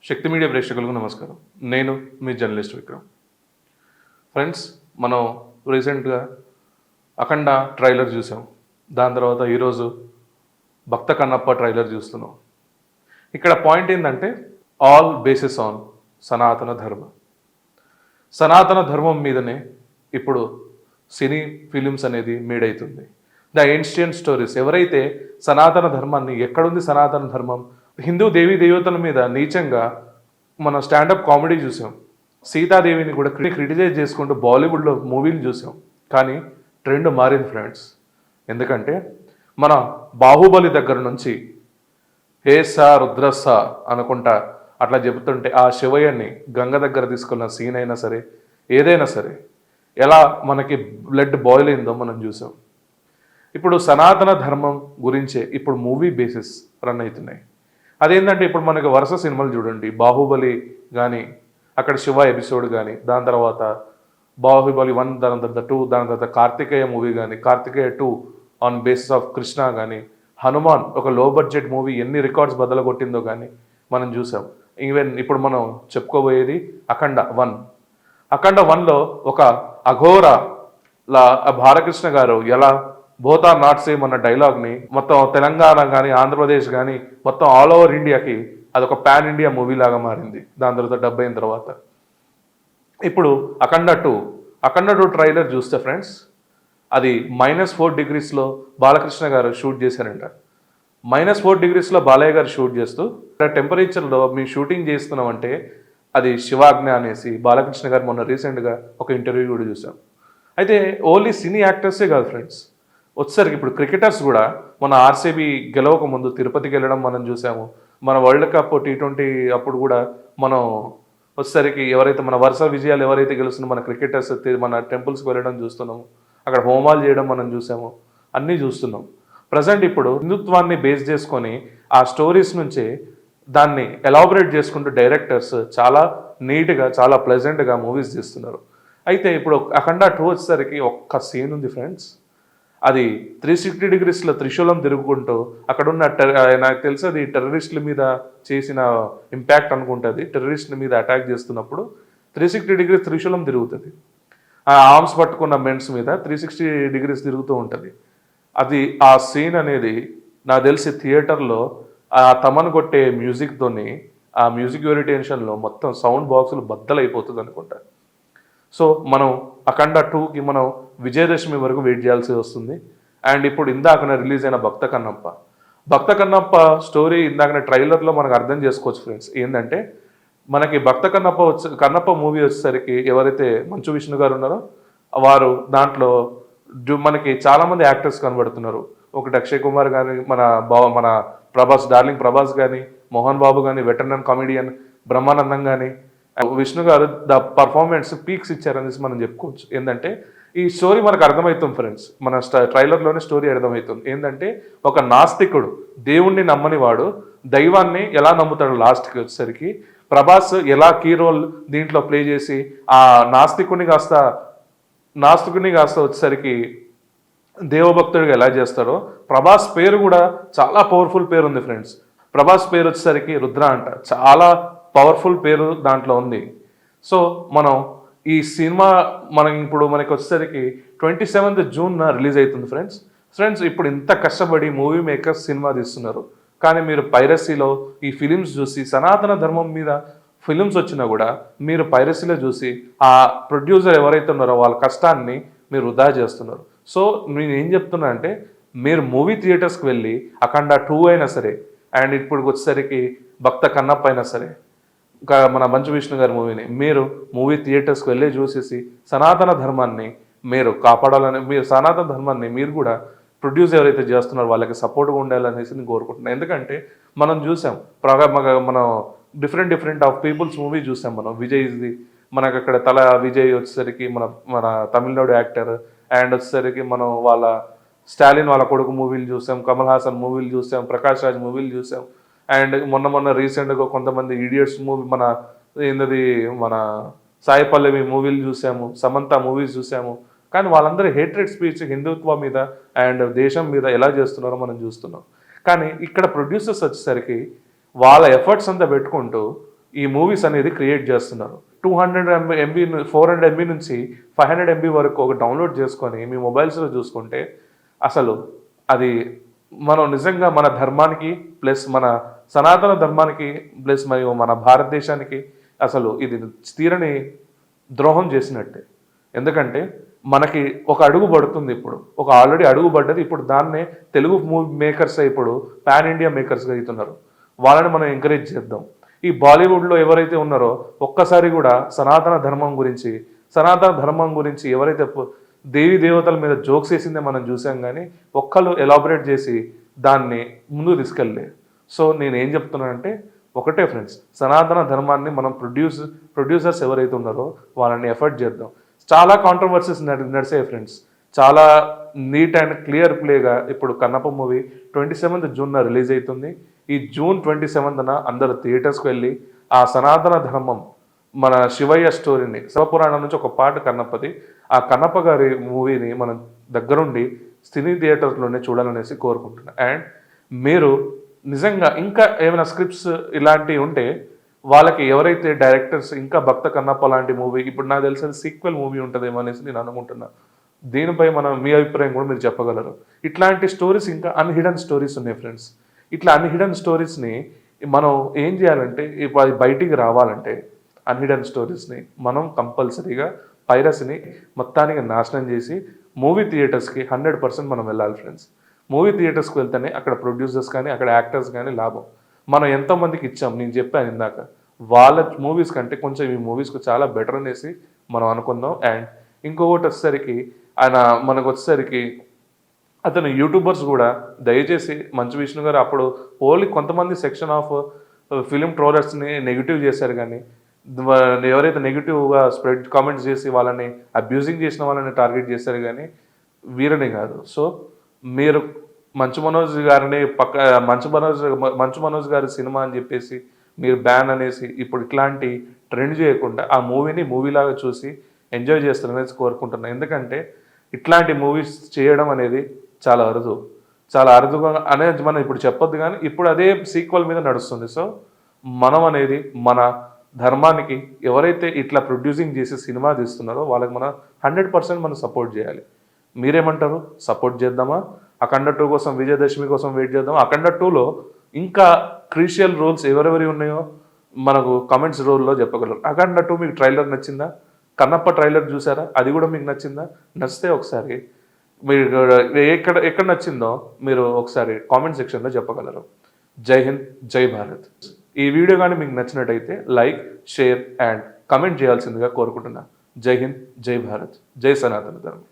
శక్తి media ప్రేక్షకులకు నమస్కారం. నేను మీ జర్నలిస్ట్ విక్రమ్. ఫ్రెండ్స్, మనం రీసెంట్గా అఖండ ట్రైలర్ చూసాం. దాని తర్వాత ఈరోజు భక్త కన్నప్ప ట్రైలర్ చూస్తున్నాం. ఇక్కడ పాయింట్ ఏంటంటే ఆల్ బేసిస్ ఆన్ సనాతన ధర్మం. సనాతన ధర్మం మీదనే ఇప్పుడు సినీ ఫిలిమ్స్ అనేది మేడ్ అవుతుంది. ద ఏన్షియంట్ స్టోరీస్, ఎవరైతే సనాతన ధర్మాన్ని, ఎక్కడుంది సనాతన ధర్మం, హిందూ దేవీ దేవతల మీద నీచంగా మన స్టాండప్ కామెడీ చూసాం. సీతాదేవిని కూడా క్రిటిసైజ్ చేసుకుంటూ బాలీవుడ్లో మూవీలు చూసాం. కానీ ట్రెండ్ మారింది ఫ్రెండ్స్. ఎందుకంటే మన బాహుబలి దగ్గర నుంచి హే సా రుద్రస్స అనుకుంటా అట్లా చెబుతుంటే ఆ శివయ్యని గంగ దగ్గర తీసుకున్న సీన్ అయినా సరే, ఏదైనా సరే, ఎలా మనకి బ్లడ్ బాయిల్ అయిందో మనం చూసాం. ఇప్పుడు సనాతన ధర్మం గురించే ఇప్పుడు మూవీ బేసిస్ రన్ అవుతున్నాయి. అదేంటంటే ఇప్పుడు మనకి వరుస సినిమాలు చూడండి. బాహుబలి కానీ, అక్కడ శివ ఎపిసోడ్ కానీ, దాని తర్వాత బాహుబలి 1, దాని తర్వాత 2, దాని తర్వాత కార్తికేయ మూవీ కానీ, Karthikeya 2 on basis of Krishna కానీ, హనుమాన్ ఒక లో బడ్జెట్ మూవీ ఎన్ని రికార్డ్స్ బద్దలు కొట్టిందో కానీ మనం చూసాం. ఈవెన్ ఇప్పుడు మనం చెప్పుకోబోయేది అఖండ 1. అఖండ 1లో ఒక అఘోర బాలకృష్ణ గారు ఎలా బోత్ ఆర్ నాట్ సేమ్ అన్న డైలాగ్ని మొత్తం తెలంగాణ కానీ, ఆంధ్రప్రదేశ్ కానీ, మొత్తం ఆల్ ఓవర్ ఇండియాకి అదొక పాన్ ఇండియా మూవీ లాగా మారింది. దాని తర్వాత డబ్బు అయిన తర్వాత ఇప్పుడు అఖండ టూ ట్రైలర్ చూస్తే ఫ్రెండ్స్, అది -4 degreesలో బాలకృష్ణ గారు షూట్ చేశారంట. -4 degreesలో బాలయ్య గారు షూట్ చేస్తూ టెంపరేచర్లో మేము షూటింగ్ చేస్తున్నామంటే అది శివాజ్ఞ అనేసి బాలకృష్ణ గారు మొన్న రీసెంట్గా ఒక ఇంటర్వ్యూ కూడా చూసాం. అయితే ఓన్లీ సినీ యాక్టర్సే కాదు ఫ్రెండ్స్, వచ్చేసరికి ఇప్పుడు క్రికెటర్స్ కూడా మన ఆర్సీబీ గెలవక ముందు తిరుపతికి వెళ్ళడం మనం చూసాము. మన వరల్డ్ కప్ T20 అప్పుడు కూడా మనం వచ్చేసరికి ఎవరైతే మన వరుస విజయాలు ఎవరైతే గెలుస్తున్నారో మన క్రికెటర్స్ మన టెంపుల్స్కి వెళ్ళడం చూస్తున్నాము. అక్కడ హోమాలు చేయడం మనం చూసాము. అన్నీ చూస్తున్నాం. ప్రజెంట్ ఇప్పుడు హిందుత్వాన్ని బేస్ చేసుకొని ఆ స్టోరీస్ నుంచే దాన్ని ఎలాబరేట్ చేసుకుంటూ డైరెక్టర్స్ చాలా నీట్గా, చాలా ప్లెజెంట్గా మూవీస్ తీస్తున్నారు. అయితే ఇప్పుడు అఖండ 2 వచ్చేసరికి ఒక్క సీన్ ఉంది ఫ్రెండ్స్. అది 360 degreesలో త్రిశూలం తిరుగుకుంటూ అక్కడున్న నాకు తెలిసి అది టెర్రరిస్టుల మీద చేసిన ఇంపాక్ట్ అనుకుంటుంది. టెర్రరిస్టుల మీద అటాక్ చేస్తున్నప్పుడు 360 degrees త్రిశూలం తిరుగుతుంది. ఆ ఆర్మ్స్ పట్టుకున్న మెన్స్ మీద 360 degrees తిరుగుతూ ఉంటుంది. అది ఆ సీన్ అనేది నాకు తెలిసి థియేటర్లో ఆ తమను కొట్టే మ్యూజిక్తోని, ఆ మ్యూజిక్ ఓరియంటేషన్లో మొత్తం సౌండ్ బాక్సులు బద్దలైపోతుంది అనుకుంటా. సో మనం అఖండ 2కి మనం విజయదశమి వరకు వెయిట్ చేయాల్సి వస్తుంది. అండ్ ఇప్పుడు ఇందాకనే రిలీజ్ అయిన భక్త కన్నప్ప స్టోరీ ఇందాకనే ట్రైలర్లో మనకు అర్థం చేసుకోవచ్చు ఫ్రెండ్స్. ఏంటంటే మనకి భక్త కన్నప్ప మూవీ వచ్చేసరికి ఎవరైతే మంచు విష్ణు గారు ఉన్నారో వారు దాంట్లో మనకి చాలామంది యాక్టర్స్ కనబడుతున్నారు. ఒకటి అక్షయ్ కుమార్ కానీ, మన డార్లింగ్ ప్రభాస్ కానీ, మోహన్ బాబు కానీ, వెటరన్ కామెడియన్ బ్రహ్మానందం కానీ, విష్ణు గారు ద పర్ఫార్మెన్స్ పీక్స్ ఇచ్చారనేసి మనం చెప్పుకోవచ్చు. ఏంటంటే ఈ స్టోరీ మనకు అర్థమవుతుంది ఫ్రెండ్స్. మన ట్రైలర్లోనే స్టోరీ అర్థమవుతుంది. ఏంటంటే ఒక నాస్తికుడు, దేవుణ్ణి నమ్మని వాడు దైవాన్ని ఎలా నమ్ముతాడు, లాస్ట్కి వచ్చేసరికి ప్రభాస్ ఎలా కీ రోల్ దీంట్లో ప్లే చేసి ఆ నాస్తికుని కాస్త వచ్చేసరికి దేవభక్తుడిగా ఎలా చేస్తాడో, ప్రభాస్ పేరు కూడా చాలా పవర్ఫుల్ పేరు ఉంది ఫ్రెండ్స్. ప్రభాస్ పేరు వచ్చేసరికి రుద్ర అంట, చాలా పవర్ఫుల్ పేరు దాంట్లో ఉంది. సో మనం ఈ సినిమా మనకి వచ్చేసరికి 27th June రిలీజ్ అవుతుంది ఫ్రెండ్స్. ఇప్పుడు ఇంత కష్టపడి మూవీ మేకర్స్ సినిమా తీస్తున్నారు. కానీ మీరు పైరసీలో ఈ ఫిలిమ్స్ చూసి, సనాతన ధర్మం మీద ఫిలిమ్స్ వచ్చినా కూడా మీరు పైరసీలో చూసి ఆ ప్రొడ్యూసర్ ఎవరైతే ఉన్నారో వాళ్ళ కష్టాన్ని మీరు వృధా చేస్తున్నారు. సో నేను ఏం చెప్తున్నా అంటే, మీరు మూవీ థియేటర్స్కి వెళ్ళి అఖండ 2 అయినా సరే, అండ్ ఇప్పుడు వచ్చేసరికి భక్త కన్నప్ప అయినా సరే, ఇంకా మన మంచు విష్ణు గారి మూవీని మీరు మూవీ థియేటర్స్కి వెళ్ళి చూసేసి సనాతన ధర్మాన్ని మీరు కాపాడాలని, సనాతన ధర్మాన్ని మీరు కూడా ప్రొడ్యూస్ ఎవరైతే చేస్తున్నారో వాళ్ళకి సపోర్ట్గా ఉండాలనేసి నేను కోరుకుంటున్నాను. ఎందుకంటే మనం చూసాం మనం డిఫరెంట్ ఆఫ్ పీపుల్స్ మూవీ చూసాం. మనం విజయ్ది మనకు అక్కడ విజయ్ వచ్చేసరికి మన తమిళనాడు యాక్టర్, అండ్ వచ్చేసరికి మనం వాళ్ళ స్టాలిన్ వాళ్ళ కొడుకు మూవీలు చూసాం, కమల్ హాసన్ మూవీలు చూసాం, ప్రకాష్ రాజ్ మూవీలు చూసాం. అండ్ మొన్న రీసెంట్గా కొంతమంది ఇడియట్స్ మూవీ మన సాయి పల్లవి మూవీలు చూసాము, సమంత మూవీస్ చూసాము. కానీ వాళ్ళందరూ హేట్రెడ్ స్పీచ్ హిందుత్వం మీద అండ్ దేశం మీద ఎలా చేస్తున్నారో మనం చూస్తున్నాం. కానీ ఇక్కడ ప్రొడ్యూసర్స్ వచ్చేసరికి వాళ్ళ ఎఫర్ట్స్ అంతా పెట్టుకుంటూ ఈ మూవీస్ అనేది క్రియేట్ చేస్తున్నారు. 200 MB 400 MB నుంచి 500 MB వరకు ఒక డౌన్లోడ్ చేసుకొని మీ మొబైల్స్లో చూసుకుంటే అసలు అది మనం నిజంగా మన ధర్మానికి ప్లస్ మన సనాతన ధర్మానికి ప్లస్ మరియు మన భారతదేశానికి అసలు ఇది తీరని ద్రోహం చేసినట్టే. ఎందుకంటే మనకి ఒక అడుగు పడుతుంది, ఇప్పుడు ఒక ఆల్రెడీ అడుగు పడ్డది, ఇప్పుడు దాన్నే తెలుగు మూవీ మేకర్స్ ఇప్పుడు పాన్ ఇండియా మేకర్స్గా అవుతున్నారు. వాళ్ళని మనం ఎంకరేజ్ చేద్దాం. ఈ బాలీవుడ్లో ఎవరైతే ఉన్నారో ఒక్కసారి కూడా సనాతన ధర్మం గురించి ఎవరైతే దేవీ దేవతల మీద జోక్స్ వేసిందే మనం చూసాం, కానీ ఒక్కళ్ళు ఎలాబరేట్ చేసి దాన్ని ముందుకు తీసుకెళ్ళలే. సో నేను ఏం చెప్తున్నానంటే ఒకటే ఫ్రెండ్స్, సనాతన ధర్మాన్ని మనం ప్రొడ్యూసర్స్ ఎవరైతే ఉన్నారో వాళ్ళని ఎఫర్ట్ చేద్దాం. చాలా కాంట్రవర్సీస్ నడిచాయి ఫ్రెండ్స్. చాలా నీట్ అండ్ క్లియర్ ప్లేగా ఇప్పుడు కన్నప్ప మూవీ 27th జూన్న రిలీజ్ అవుతుంది. ఈ June 27th అందరూ థియేటర్స్కి వెళ్ళి ఆ సనాతన ధర్మం మన శివయ్య స్టోరీని, శివపురాణం నుంచి ఒక పాట కన్నప్పది, ఆ కన్నప్ప గారి మూవీని మనం దగ్గరుండి సినీ థియేటర్స్లోనే చూడాలనేసి కోరుకుంటున్నాను. అండ్ మీరు నిజంగా ఇంకా ఏమైనా స్క్రిప్ట్స్ ఇలాంటివి ఉంటే వాళ్ళకి ఎవరైతే డైరెక్టర్స్ ఇంకా భక్త కన్నప్ప లాంటి మూవీ, ఇప్పుడు నాకు తెలిసిన సీక్వెల్ మూవీ ఉంటుందేమో అనేసి నేను అనుకుంటున్నా. దీనిపై మీ అభిప్రాయం కూడా మీరు చెప్పగలరు. ఇట్లాంటి స్టోరీస్ ఇంకా అన్హిడెన్ స్టోరీస్ ఉన్నాయి ఫ్రెండ్స్. ఇట్లా అన్హిడెన్ స్టోరీస్ని మనం ఏం చేయాలంటే అది బయటికి రావాలంటే అన్హిడెన్ స్టోరీస్ని మనం కంపల్సరీగా పైరసీని మొత్తానికి నాశనం చేసి మూవీ థియేటర్స్కి 100% మనం వెళ్ళాలి ఫ్రెండ్స్. మూవీ థియేటర్స్కి వెళ్తేనే అక్కడ ప్రొడ్యూసర్స్ కానీ అక్కడ యాక్టర్స్ కానీ లాభం. మనం ఎంతోమందికి ఇచ్చాం, నేను చెప్పాను ఇందాక, వాళ్ళ మూవీస్ కంటే కొంచెం ఈ మూవీస్కి చాలా బెటర్ అనేసి మనం అనుకుందాం. అండ్ ఇంకొకటి వచ్చేసరికి అతను యూట్యూబర్స్ కూడా దయచేసి మంచు విష్ణు గారు అప్పుడు ఓన్లీ కొంతమంది సెక్షన్ ఆఫ్ ఫిలిం ట్రోలర్స్ని నెగిటివ్ చేశారు, కానీ ఎవరైతే నెగిటివ్గా స్ప్రెడ్ కామెంట్స్ చేసి వాళ్ళని అబ్యూజింగ్ చేసిన వాళ్ళని టార్గెట్ చేశారు, కానీ వీరని కాదు. సో మీరు మంచు మనోజ్ గారి సినిమా అని చెప్పేసి మీరు బ్యాన్ అనేసి ఇప్పుడు ఇట్లాంటి ట్రెండ్ చేయకుండా ఆ మూవీని మూవీలాగా చూసి ఎంజాయ్ చేస్తారనేసి కోరుకుంటున్నాను. ఎందుకంటే ఇట్లాంటి మూవీస్ చేయడం అనేది చాలా అరుదుగా అనేది మనం ఇప్పుడు చెప్పొద్దు, కానీ ఇప్పుడు అదే సీక్వెల్ మీద నడుస్తుంది. సో మనం అనేది మన ధర్మానికి ఎవరైతే ఇట్లా ప్రొడ్యూసింగ్ చేసి సినిమా తీస్తున్నారో వాళ్ళకి మనం 100% మనం సపోర్ట్ చేయాలి. మీరేమంటారు? సపోర్ట్ చేద్దామా? అఖండ 2 కోసం, విజయదశమి కోసం వెయిట్ చేద్దాం. అఖండ 2లో ఇంకా క్రూషియల్ రోల్స్ ఎవరెవరి ఉన్నాయో మనకు కామెంట్స్ రోల్లో చెప్పగలరు. అఖండ 2 మీకు ట్రైలర్ నచ్చిందా? కన్నప్ప ట్రైలర్ చూసారా? అది కూడా మీకు నచ్చిందా? నచ్చితే ఒకసారి మీరు ఎక్కడ నచ్చిందో మీరు ఒకసారి కామెంట్ సెక్షన్లో చెప్పగలరు. జై హింద్, జై భారత్. ఈ వీడియో కానీ మీకు నచ్చినట్టయితే లైక్, షేర్ అండ్ కమెంట్ చేయాల్సిందిగా కోరుకుంటున్నా. జై హింద్, జై భారత్, జై సనాతన ధర్మం.